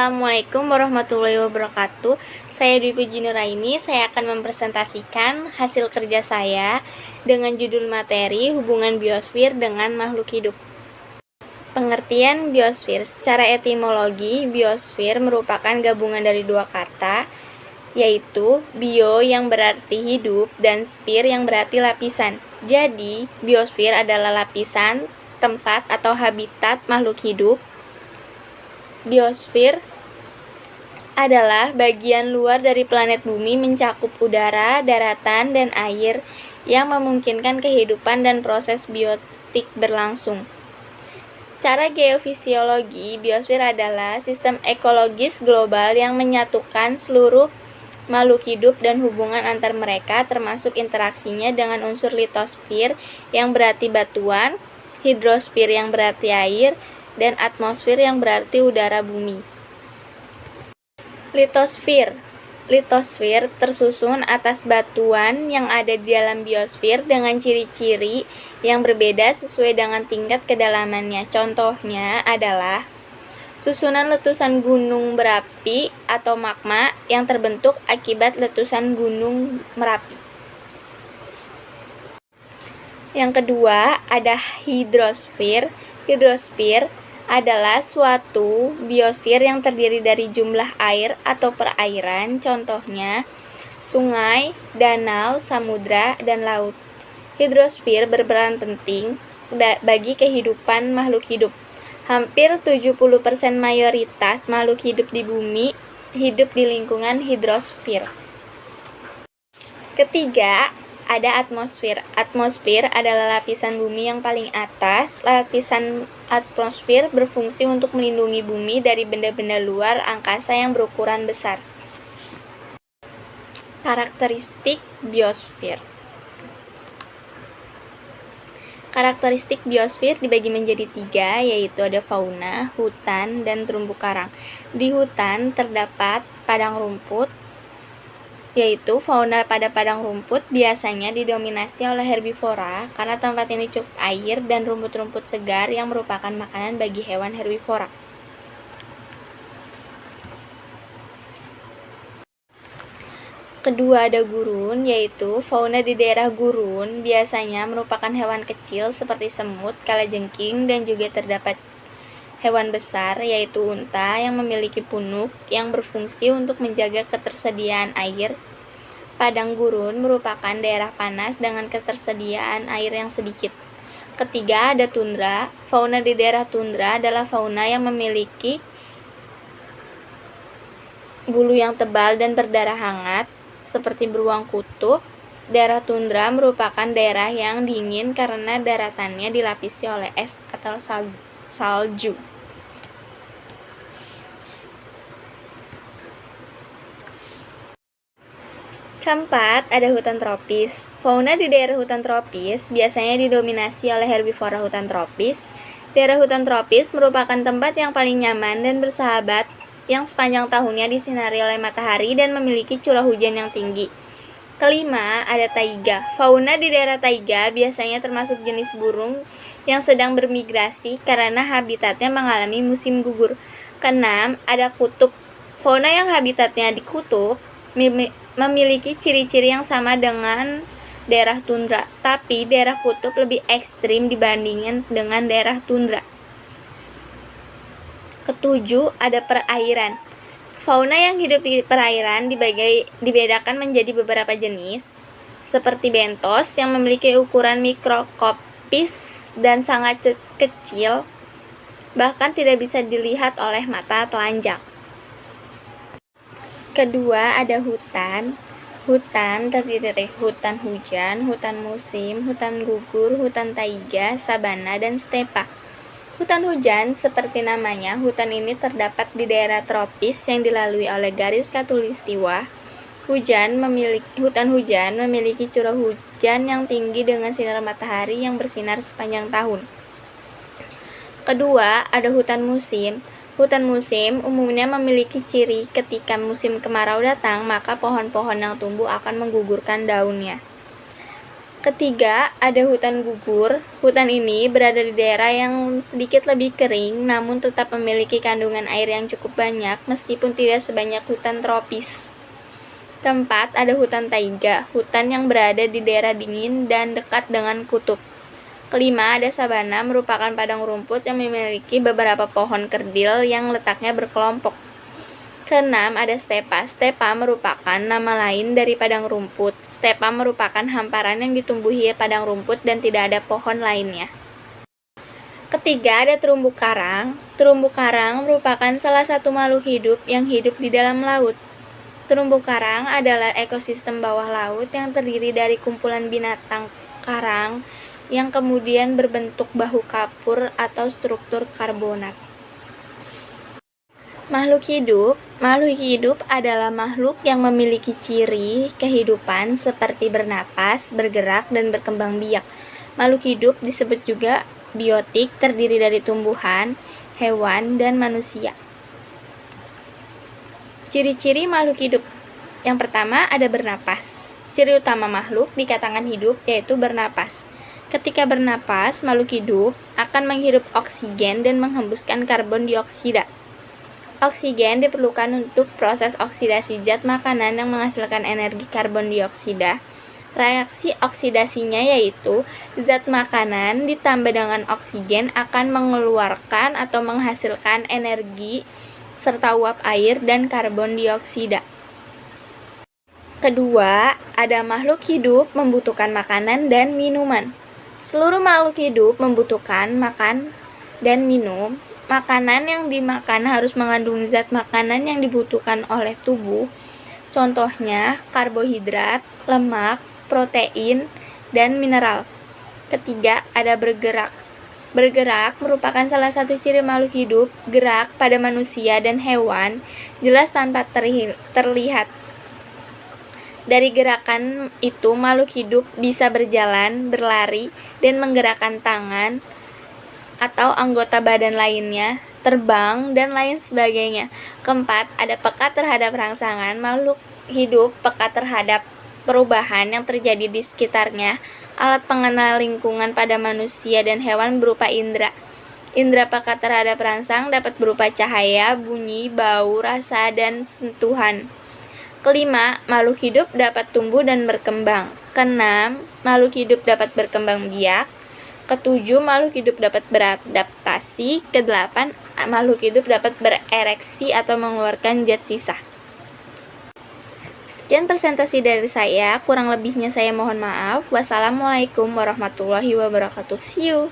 Assalamualaikum warahmatullahi wabarakatuh. Saya Dwi Puji Nuraini. Saya akan mempresentasikan hasil kerja saya dengan judul materi hubungan biosfer dengan makhluk hidup. Pengertian biosfer. Secara etimologi, biosfer merupakan gabungan dari dua kata, yaitu bio yang berarti hidup dan sphere yang berarti lapisan. Jadi, biosfer adalah lapisan, tempat atau habitat makhluk hidup. Biosfer adalah bagian luar dari planet Bumi mencakup udara, daratan, dan air yang memungkinkan kehidupan dan proses biotik berlangsung. Secara geofisiologi, biosfer adalah sistem ekologis global yang menyatukan seluruh makhluk hidup dan hubungan antar mereka, termasuk interaksinya dengan unsur litosfer yang berarti batuan, hidrosfer yang berarti air, dan atmosfer yang berarti udara bumi. Litosfer tersusun atas batuan yang ada di dalam biosfer dengan ciri-ciri yang berbeda sesuai dengan tingkat kedalamannya. Contohnya adalah susunan letusan gunung berapi atau magma yang terbentuk akibat letusan gunung Merapi. Yang kedua, ada hidrosfer. Hidrosfer adalah suatu biosfer yang terdiri dari jumlah air atau perairan, contohnya sungai, danau, samudra, dan laut. Hidrosfer berperan penting bagi kehidupan makhluk hidup. Hampir 70% mayoritas makhluk hidup di bumi hidup di lingkungan hidrosfer. Ketiga, ada atmosfer. Atmosfer adalah lapisan bumi yang paling atas. Lapisan atmosfer berfungsi untuk melindungi bumi dari benda-benda luar angkasa yang berukuran besar. Karakteristik biosfer. Karakteristik biosfer dibagi menjadi 3, yaitu ada fauna, hutan, dan terumbu karang. Di hutan terdapat padang rumput, yaitu fauna pada padang rumput biasanya didominasi oleh herbivora karena tempat ini cukup air dan rumput-rumput segar yang merupakan makanan bagi hewan herbivora. Kedua, ada gurun, yaitu fauna di daerah gurun biasanya merupakan hewan kecil seperti semut, kalajengking, dan juga terdapat hewan besar yaitu unta yang memiliki punuk yang berfungsi untuk menjaga ketersediaan air. Padang gurun merupakan daerah panas dengan ketersediaan air yang sedikit. Ketiga, ada tundra. Fauna di daerah tundra adalah fauna yang memiliki bulu yang tebal dan berdarah hangat seperti beruang kutub. Daerah tundra merupakan daerah yang dingin karena daratannya dilapisi oleh es atau salju. Keempat, ada hutan tropis. Fauna di daerah hutan tropis biasanya didominasi oleh herbivora hutan tropis. Daerah hutan tropis merupakan tempat yang paling nyaman dan bersahabat yang sepanjang tahunnya disinari oleh matahari dan memiliki curah hujan yang tinggi. Kelima, ada taiga. Fauna di daerah taiga biasanya termasuk jenis burung yang sedang bermigrasi karena habitatnya mengalami musim gugur. Keenam, ada kutub. Fauna yang habitatnya di kutub memiliki ciri-ciri yang sama dengan daerah tundra, tapi daerah kutub lebih ekstrim dibandingkan dengan daerah tundra. Ketujuh, ada perairan. Fauna yang hidup di perairan dibedakan menjadi beberapa jenis, seperti bentos yang memiliki ukuran mikroskopis dan sangat kecil, bahkan tidak bisa dilihat oleh mata telanjang. Kedua, ada hutan. Hutan terdiri dari hutan hujan, hutan musim, hutan gugur, hutan taiga, sabana, dan stepa. Hutan hujan, seperti namanya, hutan ini terdapat di daerah tropis yang dilalui oleh garis khatulistiwa. Hutan hujan memiliki curah hujan yang tinggi dengan sinar matahari yang bersinar sepanjang tahun. Kedua, ada hutan musim. Hutan musim umumnya memiliki ciri ketika musim kemarau datang, maka pohon-pohon yang tumbuh akan menggugurkan daunnya. Ketiga, ada hutan gugur. Hutan ini berada di daerah yang sedikit lebih kering, namun tetap memiliki kandungan air yang cukup banyak, meskipun tidak sebanyak hutan tropis. Keempat, ada hutan taiga, hutan yang berada di daerah dingin dan dekat dengan kutub. Kelima, ada sabana, merupakan padang rumput yang memiliki beberapa pohon kerdil yang letaknya berkelompok. Keenam, ada stepa. Stepa merupakan nama lain dari padang rumput. Stepa merupakan hamparan yang ditumbuhi padang rumput dan tidak ada pohon lainnya. Ketiga, ada terumbu karang. Terumbu karang merupakan salah satu makhluk hidup yang hidup di dalam laut. Terumbu karang adalah ekosistem bawah laut yang terdiri dari kumpulan binatang karang yang kemudian berbentuk bahu kapur atau struktur karbonat. Makhluk hidup adalah makhluk yang memiliki ciri kehidupan seperti bernapas, bergerak, dan berkembang biak. Makhluk hidup disebut juga biotik, terdiri dari tumbuhan, hewan, dan manusia. Ciri-ciri makhluk hidup. Yang pertama, ada bernapas. Ciri utama makhluk dikatakan hidup yaitu bernapas. Ketika bernapas, makhluk hidup akan menghirup oksigen dan menghembuskan karbon dioksida. Oksigen diperlukan untuk proses oksidasi zat makanan yang menghasilkan energi karbon dioksida. Reaksi oksidasinya yaitu zat makanan ditambah dengan oksigen akan mengeluarkan atau menghasilkan energi serta uap air dan karbon dioksida. Kedua, ada makhluk hidup membutuhkan makanan dan minuman. Seluruh makhluk hidup membutuhkan makan dan minum. Makanan yang dimakan harus mengandung zat makanan yang dibutuhkan oleh tubuh. Contohnya karbohidrat, lemak, protein, dan mineral. Ketiga, ada bergerak. Bergerak merupakan salah satu ciri makhluk hidup. Gerak pada manusia dan hewan jelas tanpa terlihat. Dari gerakan itu, makhluk hidup bisa berjalan, berlari, dan menggerakkan tangan atau anggota badan lainnya, terbang, dan lain sebagainya. Keempat, ada peka terhadap rangsangan. Makhluk hidup peka terhadap perubahan yang terjadi di sekitarnya. Alat pengenal lingkungan pada manusia dan hewan berupa indera. Indera peka terhadap rangsang dapat berupa cahaya, bunyi, bau, rasa, dan sentuhan. Kelima, makhluk hidup dapat tumbuh dan berkembang. Keenam, makhluk hidup dapat berkembang biak. Ketujuh, makhluk hidup dapat beradaptasi. Kedelapan, makhluk hidup dapat berereksi atau mengeluarkan zat sisa. Sekian presentasi dari saya, kurang lebihnya saya mohon maaf. Wassalamualaikum warahmatullahi wabarakatuh. See you.